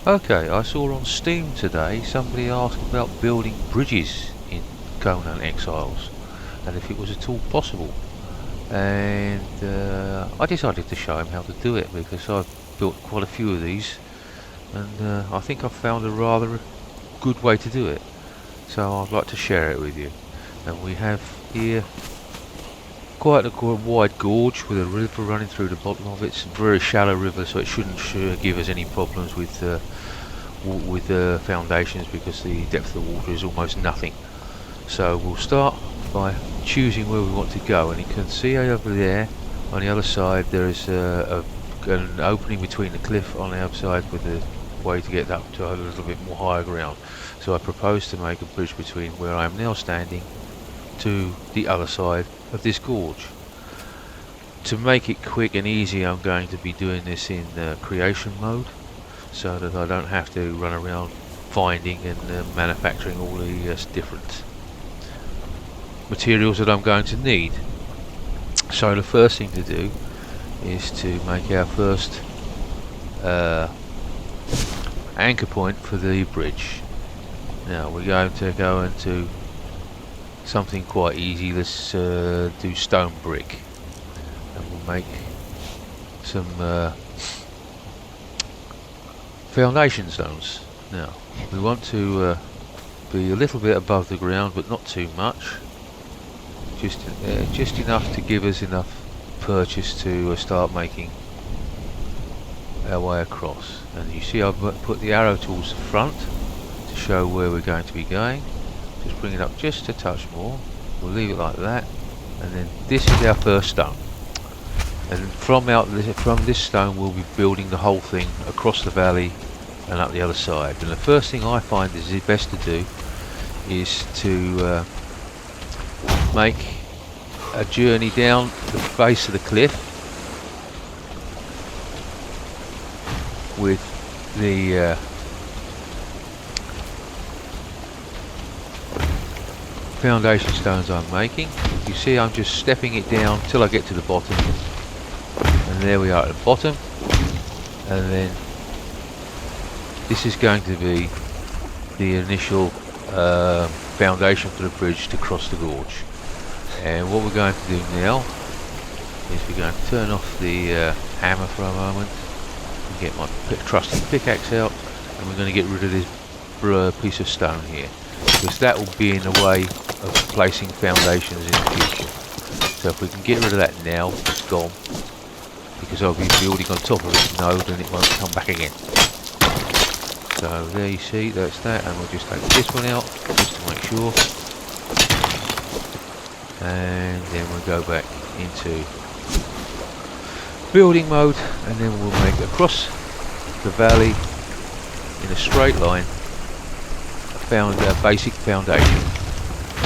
Okay, I saw on Steam today somebody asked about building bridges in Conan Exiles and if it was at all possible. And I decided to show him how to do it because I've built quite a few of these and I think I've found a rather good way to do it. So I'd like to share it with you. And we have here quite a wide gorge with a river running through the bottom of it. It's a very shallow river, so it shouldn't give us any problems with the foundations because the depth of the water is almost nothing. So we'll start by choosing where we want to go, and you can see over there on the other side there is an opening between the cliff on the outside with a way to get up to a little bit more higher ground. So I propose to make a bridge between where I am now standing to the other side of this gorge. To make it quick and easy, I'm going to be doing this in creation mode so that I don't have to run around finding and manufacturing all the different materials that I'm going to need. So the first thing to do is to make our first anchor point for the bridge. Now we're going to go into something quite easy. Let's do stone brick, and we'll make some foundation stones. Now we want to be a little bit above the ground, but not too much. Just enough to give us enough purchase to start making our way across. And you see I've put the arrow towards the front to show where we're going to be going. Just bring it up just a touch more. We'll leave it like that, and then this is our first stone. And from this stone we'll be building the whole thing across the valley and up the other side. And the first thing I find is the best to do is to make a journey down the face of the cliff with the foundation stones I'm making. You see I'm just stepping it down till I get to the bottom, and there we are at the bottom. And then this is going to be the initial foundation for the bridge to cross the gorge. And what we're going to do now is we're going to turn off the hammer for a moment and get my trusty pickaxe out, and we're going to get rid of this piece of stone here, because that will be in the way of placing foundations in the future. So if we can get rid of that now, it's gone, because I'll be building on top of this node and it won't come back again. So there you see, that's that, and we'll just take this one out just to make sure. And then we'll go back into building mode, and then we'll make across the valley in a straight line a basic foundation.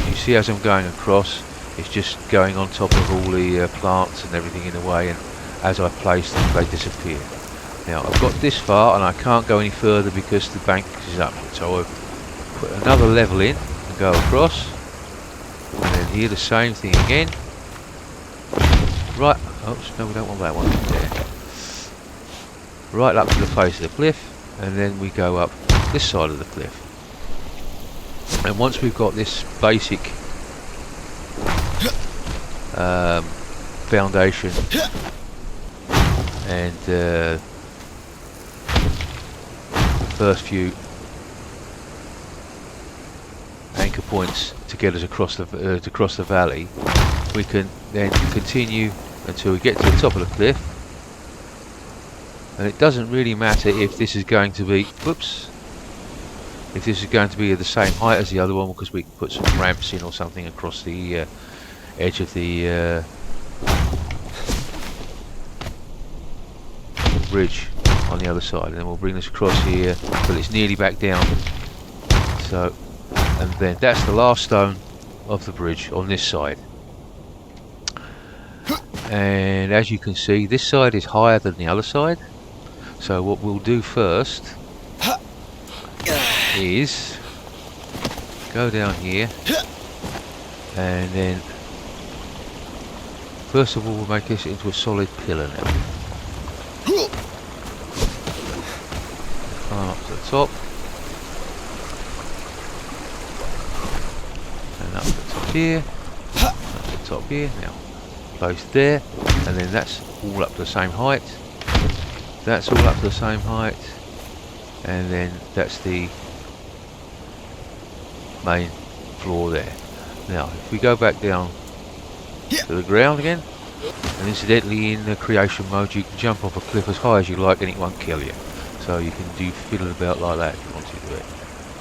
You see as I'm going across, it's just going on top of all the plants and everything in the way, and as I place them they disappear. Now I've got this far and I can't go any further because the bank is up, so I'll put another level in and go across. And then here the same thing again. Right, oops, no we don't want that one there. Right up to the face of the cliff, and then we go up this side of the cliff. And once we've got this basic foundation and first few anchor points to get us across the valley, we can then continue until we get to the top of the cliff. And it doesn't really matter if this is going to be if this is going to be the same height as the other one, because we can put some ramps in or something across the edge of the bridge on the other side, and then we'll bring this across here but it's nearly back down. So, and then that's the last stone of the bridge on this side. And as you can see, this side is higher than the other side, so what we'll do first is go down here, and then first of all we'll make this into a solid pillar now. climb up to the top, and up to the top here, up to the top here. Now, place there, and then that's all up to the same height. That's all up to the same height, and then that's the main floor there. Now, if we go back down to the ground again, and incidentally in the creation mode you can jump off a cliff as high as you like and it won't kill you. So you can do fiddle about like that if you want to do it.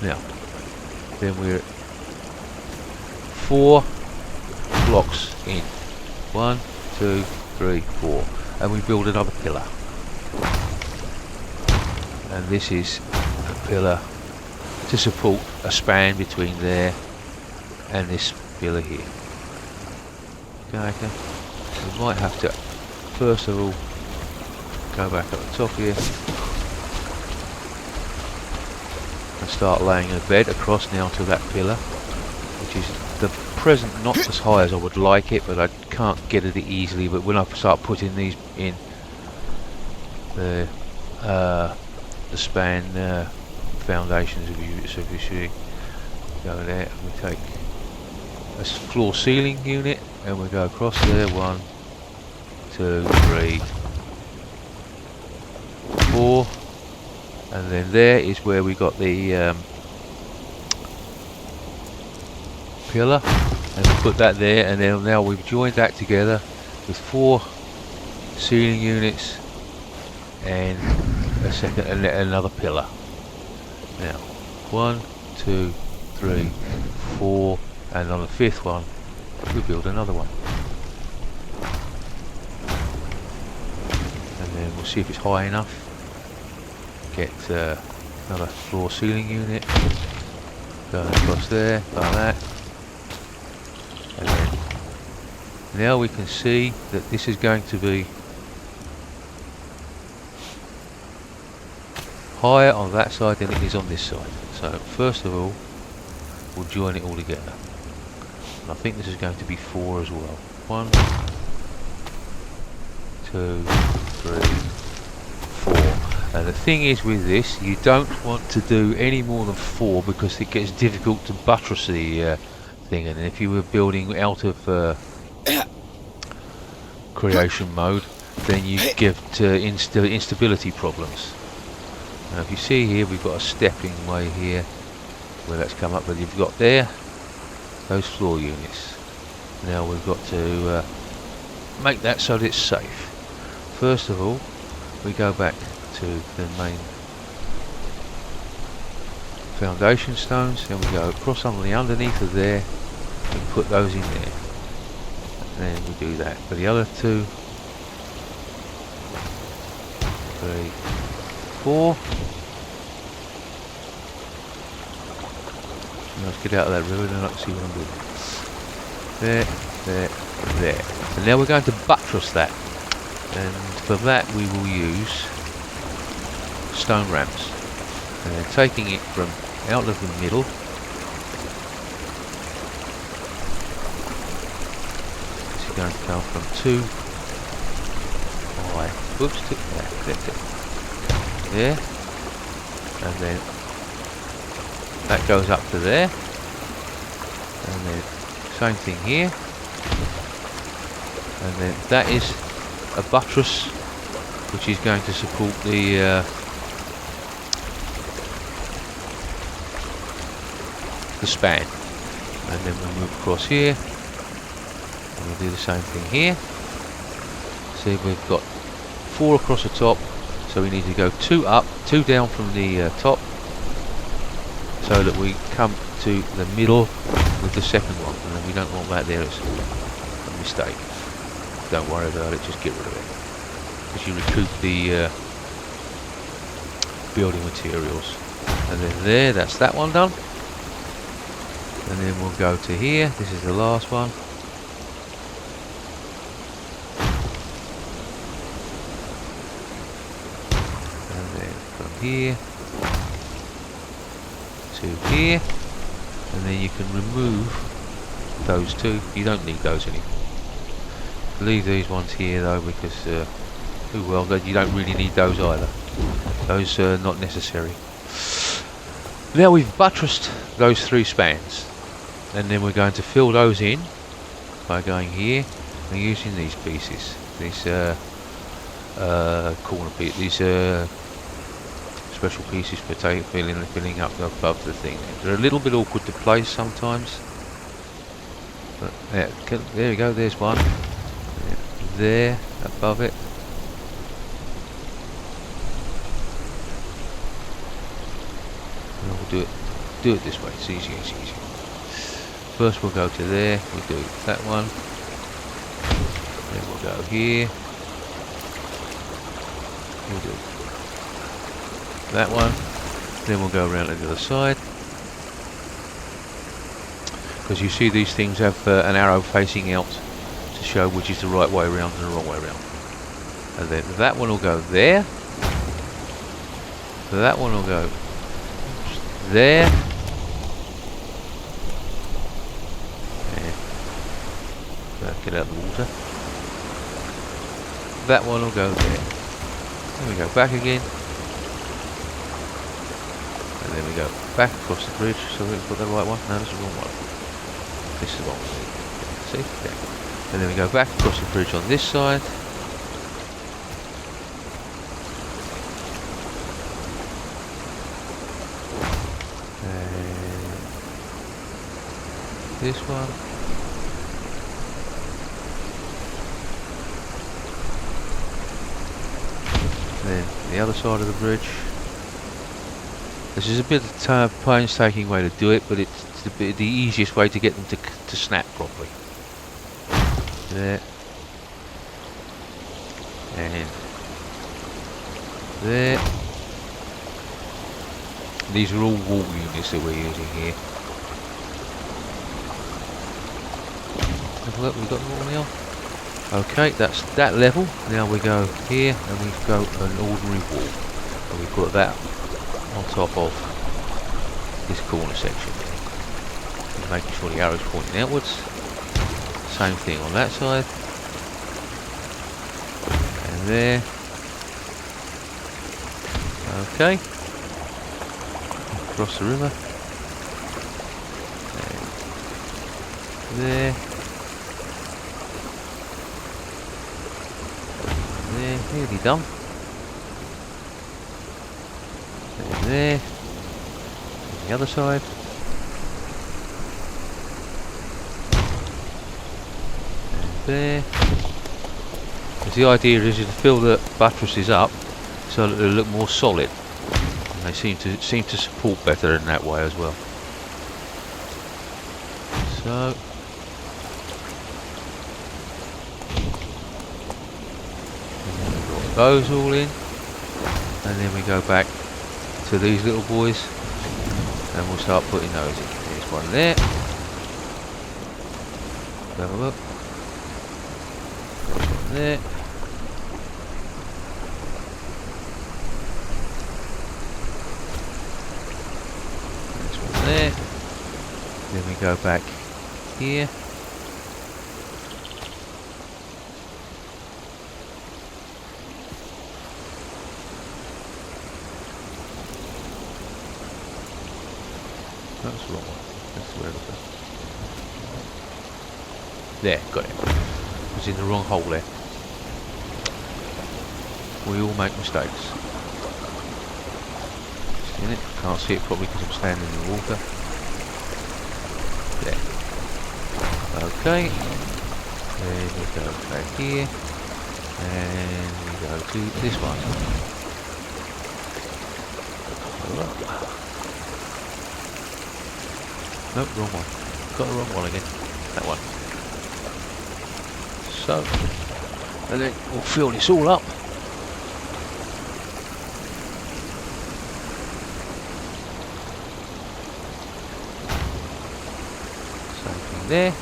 Now, then we're at 4 blocks in. 1, 2, 3, 4. And we build another pillar. And this is a pillar to support a span between there and this pillar here. Okay. We might have to first of all go back up the top here and start laying a bed across now to that pillar, which is the present not as high as I would like it, but I can't get it easily. But when I start putting these in, the span foundations, if you see, go there, and we take a floor ceiling unit and we go across there. 1, 2, 3, 4, and then there is where we got the pillar, and we put that there, and then now we've joined that together with 4 ceiling units and a second and another pillar. Now 1, 2, 3, 4, and on the 5th one we build another one, and then we'll see if it's high enough. Get another floor ceiling unit, go across there like that, and then now we can see that this is going to be higher on that side than it is on this side. So first of all we'll join it all together. I think this is going to be 4 as well. 1, 2, 3, 4. And the thing is with this, you don't want to do any more than 4 because it gets difficult to buttress the thing. And if you were building out of creation mode, then you get instability problems. Now if you see here, we've got a stepping way here where that's come up, but you've got there those floor units. Now we've got to make that so that it's safe. First of all, we go back to the main foundation stones, and we go across under the underneath of there and put those in there. And then we do that for the other 2, 3, 4. Let's get out of that river, then I can see what I'm doing. There, there, there. And now we're going to buttress that. And for that we will use stone ramps. And then taking it from out of the middle, this is going to come from 2 high. Whoops, there. And then that goes up to there, and then same thing here, and then that is a buttress which is going to support the span. And then we move across here and we'll do the same thing here. See, we've got 4 across the top, so we need to go 2 up, 2 down from the top, so that we come to the middle with the second one, and then we don't want that there. It's a mistake. Don't worry about it, just get rid of it, because you recoup the building materials. And then there, that's that one done. And then we'll go to here, this is the last one. And then from here to here, and then you can remove those 2. You don't need those anymore. Leave these ones here though, because Oh well, you don't really need those either. Those are not necessary. Now we've buttressed those 3 spans, and then we're going to fill those in by going here and using these pieces, these corner pieces, these special pieces for filling up above the thing. They're a little bit awkward to place sometimes, but yeah, there we go. There's one. There above it. We'll do it this way. It's easy. It's easy. First we'll go to there. We do that one. Then we'll go here. We'll do that one. Then we'll go around to the other side. Because you see these things have an arrow facing out to show which is the right way around and the wrong way around. And then that one will go there. That one will go there. Get out of the water. That one will go there. Then we go back again. And then we go back across the bridge. So we've got the right one. No, that's the wrong one. This is the wrong one. See? Yeah. And then we go back across the bridge on this side. And this one. Then the other side of the bridge. This is a bit of a painstaking way to do it, but it's the easiest way to get them to snap properly. There. And there. These are all wall units that we're using here. Look, we've got them all now. Okay, that's that level. Now we go here and we go an ordinary wall. And we put that on top of this corner section. And making sure the arrow's pointing outwards. Same thing on that side. And there. Okay. Across the river. And there. Nearly done. And there. And the other side. And there. Because the idea is to fill the buttresses up so that they look more solid. And they seem to support better in that way as well. So those all in, and then we go back to these little boys and we'll start putting those in. There's one there. Have a look. There's one there. There's one there. Then we go back here. That's the wrong one. That's where it is. There, got it. It was in the wrong hole there. We all make mistakes. See it? Can't see it probably because I'm standing in the water. There. Okay. Then we go back here. And we go to this one. Nope, wrong one. Got the wrong one again. That one. So, and then we'll fill this all up. Same thing there.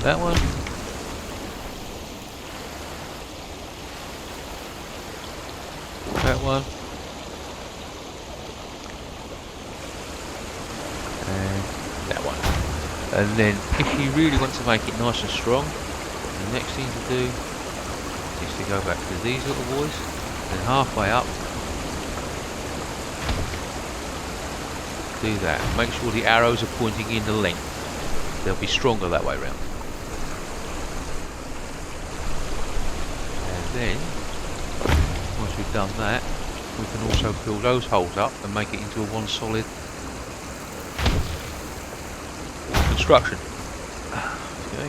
That one. That one. And that one. And then if you really want to make it nice and strong, the next thing to do is to go back to these little boys, and halfway up, do that. Make sure the arrows are pointing in the length. They'll be stronger that way round. And then, once we've done that, we can also fill those holes up and make it into a one solid construction.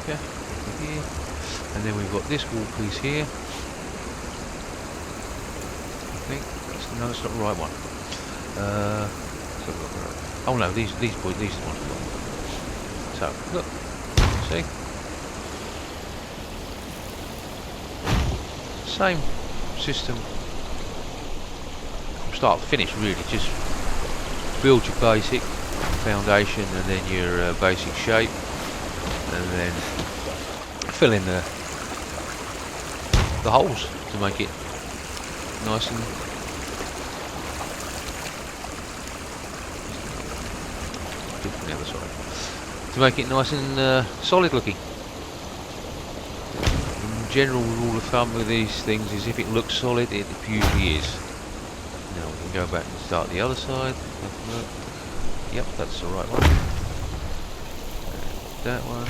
Okay, here. And then we've got this wall piece here. I think no, that's not the right one. Oh no, these boys, these are the ones we've got. So look, see, same system from start to finish. Really, just build your basic foundation and then your basic shape, and then fill in the holes to make it nice and from the other side, to make it nice and solid looking. In general, rule of thumb with these things is if it looks solid, it usually is. Now we can go back and start the other side. Yep, that's the right one. And that one.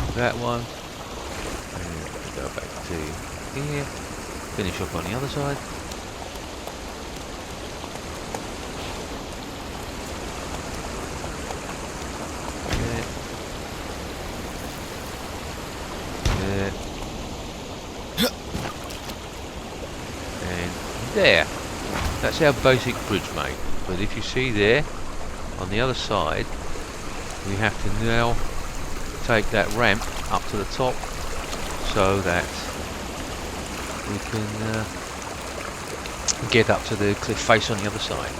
And that one. And we go back to here. Finish up on the other side. There, that's our basic bridge made. But if you see there, on the other side, we have to now take that ramp up to the top so that we can get up to the cliff face on the other side.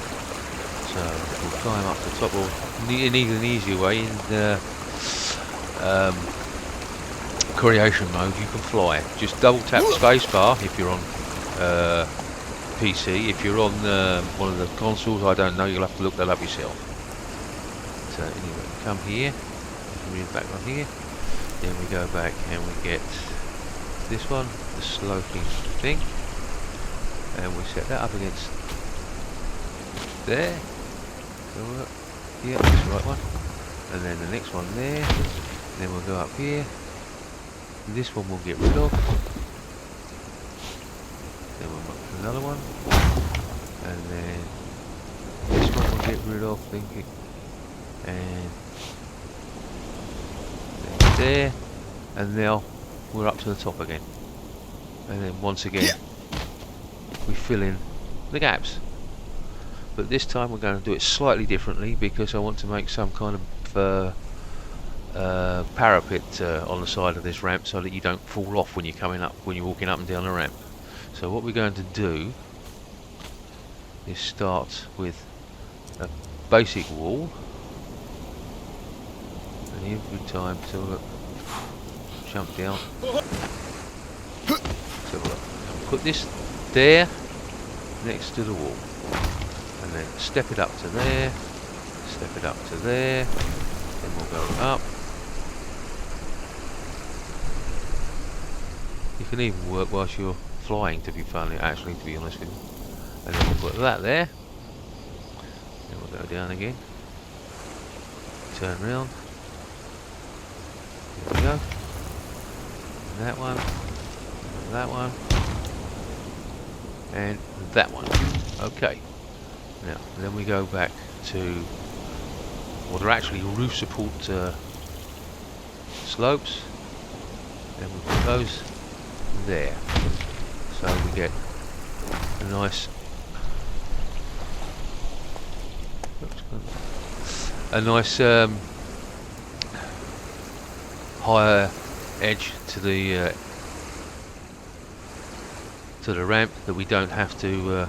So we'll climb up to the top. Well, an easier way in the creation mode, you can fly. Just double tap spacebar if you're on PC. If you're on one of the consoles, I don't know, you'll have to look that up yourself. So anyway, come here, move back on here, then we go back and we get this one, the sloping thing, and we set that up against there. Yeah, that's the right one. And then the next one there, then we'll go up here, this one we'll get rid of. Then we'll make another one, and then this one we'll get rid of, thinking, and then there, and now we're up to the top again. And then once again we fill in the gaps. But this time we're going to do it slightly differently because I want to make some kind of parapet on the side of this ramp so that you don't fall off when you're coming up, when you're walking up and down the ramp. So what we're going to do is start with a basic wall, and every time, so look, jump down, so look, and put this there next to the wall, and then step it up to there, step it up to there, then we'll go up. You can even work whilst you're flying, to be funny, actually, to be honest with you. And then we'll put that there. Then we'll go down again. Turn round. There we go. And that one. And that one. And that one. Okay. Now, then we go back to, well, they're actually roof support slopes. Then we put those there. So we get a nice higher edge to the ramp that we don't have to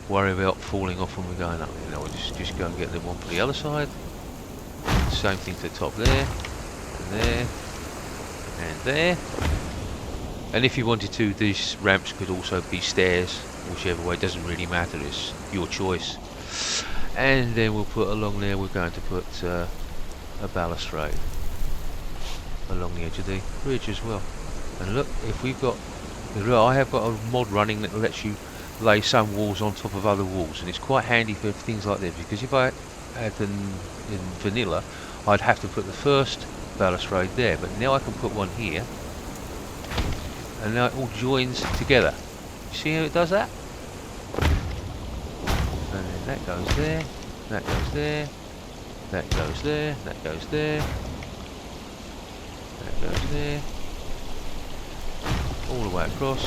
worry about falling off when we're going up. You know, we'll just go and get the one for the other side. Same thing to the top there, and there, and there. And if you wanted to, these ramps could also be stairs whichever way, doesn't really matter, it's your choice. And then we'll put along there, we're going to put a balustrade along the edge of the bridge as well. And look, if we've got, I have got a mod running that lets you lay some walls on top of other walls, and it's quite handy for things like this, because if I had them in vanilla, I'd have to put the first balustrade there, but now I can put one here, and now it all joins together. You see how it does that? And then that goes there, that goes there, that goes there, that goes there, that goes there, all the way across.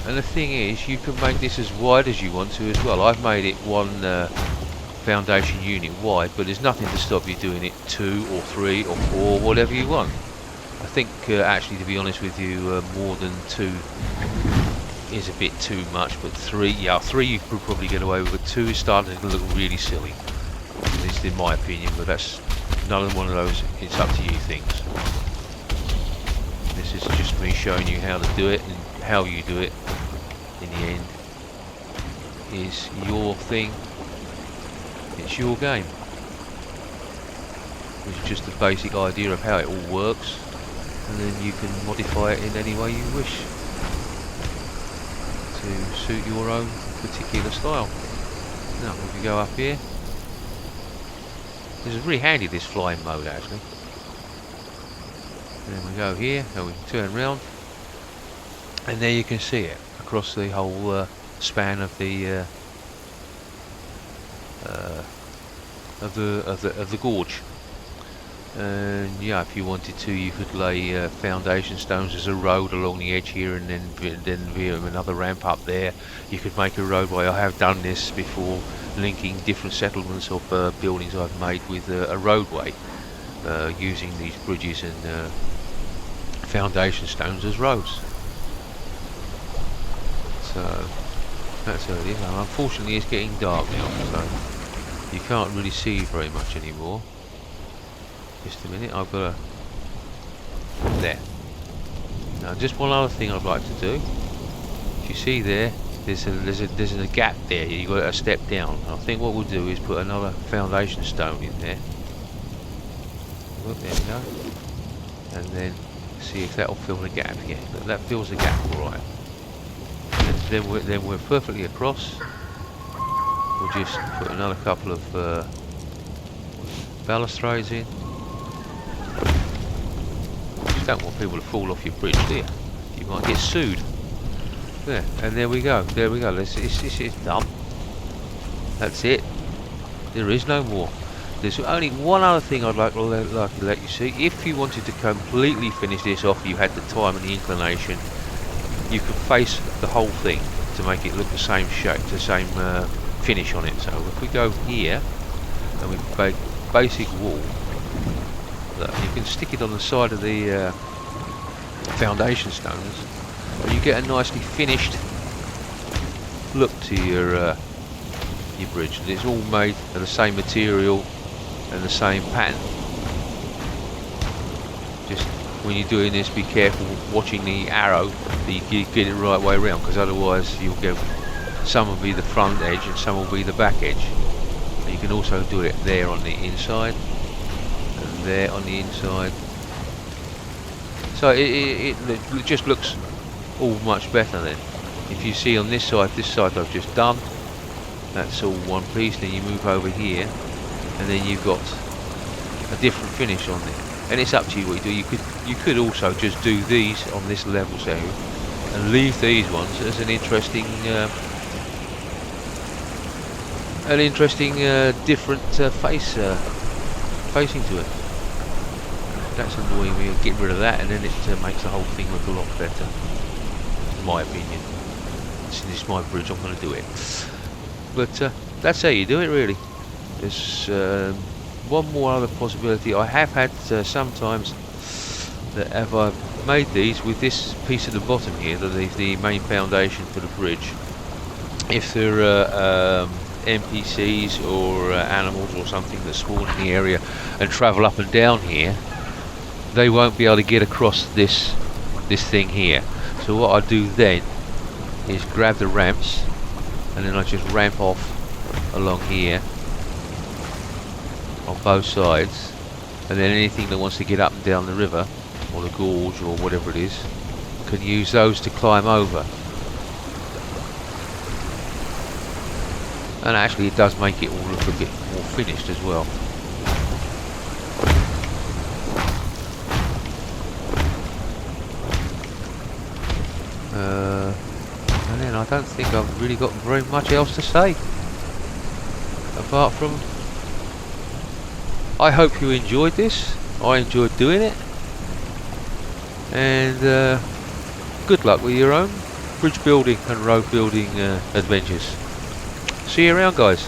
And the thing is, you can make this as wide as you want to as well. I've made it one foundation unit wide, but there's nothing to stop you doing it 2 or 3 or 4, whatever you want. I think actually, to be honest with you, more than 2 is a bit too much, but 3, yeah, 3 you could probably get away with, but 2 is starting to look really silly, at least in my opinion. But that's another one of those it's up to you things. This is just me showing you how to do it, and how you do it in the end is your thing. It's your game. This is just the basic idea of how it all works, and then you can modify it in any way you wish to suit your own particular style. Now if we go up here, this is really handy, this flying mode actually. And then we go here, and we turn round, and there you can see it across the whole span of the gorge. And yeah, if you wanted to, you could lay foundation stones as a road along the edge here, and then via another ramp up there. You could make a roadway. I have done this before, linking different settlements of buildings I've made with a roadway, using these bridges and foundation stones as roads. So that's how it is. Now, unfortunately, it's getting dark now, so you can't really see very much anymore. Just a minute, I've got there. Now, just one other thing I'd like to do. If you see there, there's a gap there. You've got a step down. I think what we'll do is put another foundation stone in there. Look, there we go. And then see if that'll fill the gap. Yeah, that fills the gap all right. And then we're perfectly across. We'll just put another couple of balustrades in. You don't want people to fall off your bridge, do you? You might get sued. There, and there we go. There we go. It's done. That's it. There is no more. There's only one other thing I'd like to let you see. If you wanted to completely finish this off, you had the time and the inclination, you could face the whole thing to make it look the same shape, the same finish on it. So if we go here and we make basic wall, look, you can stick it on the side of the foundation stones, and you get a nicely finished look to your bridge. And it's all made of the same material and the same pattern. Just when you're doing this, be careful watching the arrow that you get it the right way around, because otherwise you'll get some will be the front edge and some will be the back edge. And you can also do it there on the inside and there on the inside. So it just looks all much better then. If you see on this side I've just done, that's all one piece. Then you move over here, and then you've got a different finish on there. And it's up to you what you do. You could also just do these on this level, so, and leave these ones as an interesting different facing to it. That's annoying me. Get rid of that, and then it makes the whole thing look a lot better, in my opinion. Since it's my bridge, I'm going to do it. But that's how you do it, really. There's one more other possibility. I have had sometimes that I've made these with this piece at the bottom here, the main foundation for the bridge. If there are NPCs or animals or something that spawn in the area and travel up and down here, they won't be able to get across this thing here. So what I do then is grab the ramps, and then I just ramp off along here on both sides, and then anything that wants to get up and down the river or the gorge or whatever it is can use those to climb over. And actually it does make it all look a bit more finished as well. And then I don't think I've really got very much else to say, apart from I hope you enjoyed this. I enjoyed doing it, and good luck with your own bridge building and road building adventures. See you around, guys.